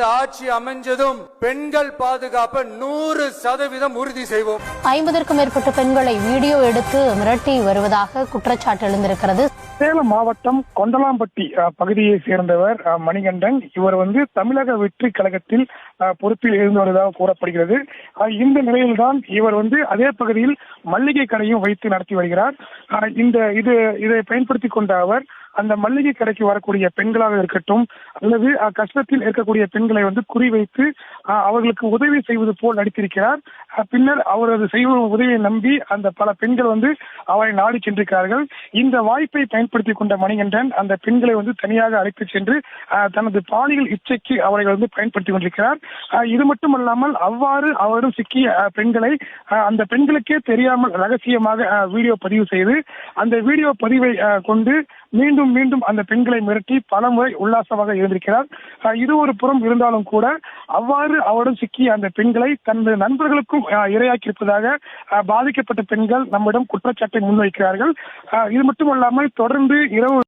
ஆட்சி அமைஞ்சதும் பெண்கள் பாதுகாப்பை 100% உறுதி செய்வோம். 50க்கும் மேற்பட்ட பெண்களை வீடியோ எடுத்து மிரட்டி வருவதாக குற்றச்சாட்டு எழுந்திருக்கிறது. சேலம் மாவட்டம் கொண்டலாம்பட்டி பகுதியை சேர்ந்தவர் மணிகண்டன். இவர் தமிழக வெற்றி கழகத்தில் பொறுப்பில் இருந்து வருவதாக கூறப்படுகிறது. இந்த நிலையில்தான் இவர் அதே பகுதியில் மல்லிகை கடையும் வைத்து நடத்தி வருகிறார். இதை பயன்படுத்திக் கொண்ட அவர் அந்த மல்லிகை கடைக்கு வரக்கூடிய பெண்களாக இருக்கட்டும் அல்லது கஷ்டத்தில் இருக்கக்கூடிய பெண்களை குறிவைத்து அவர்களுக்கு உதவி செய்வது போல் நடித்திருக்கிறார். பின்னர் அவரது செய்யும் உதவியை நம்பி அந்த பல பெண்கள் அவரை நாடி சென்றிருக்கிறார்கள். இந்த வாய்ப்பை பயன்படுத்திக் கொண்ட மணிகண்டன் அந்த பெண்களை தனியாக அழைத்து சென்று தனது பாலியல் இச்சைக்கு அவரை பயன்படுத்திக் கொண்டிருக்கிறார். இது மட்டுமல்லாமல் அவ்வாறு அவரும் சிக்கிய பெண்களை அந்த பெண்களுக்கே தெரியாமல் ரகசியமாக வீடியோ பதிவு செய்து அந்த வீடியோ பதிவை கொண்டு மீண்டும் மீண்டும் அந்த பெண்களை மிரட்டி பல முறை உல்லாசமாக இருந்திருக்கிறார். இது ஒரு புறம் இருந்தாலும் கூட அவ்வாறு அவருடன் சிக்கிய அந்த பெண்களை தனது நண்பர்களுக்கும் இரையாக்கியிருப்பதாக பாதிக்கப்பட்ட பெண்கள் நம்மிடம் குற்றச்சாட்டை முன்வைக்கிறார்கள். இது மட்டுமல்லாமல் தொடர்ந்து இரவு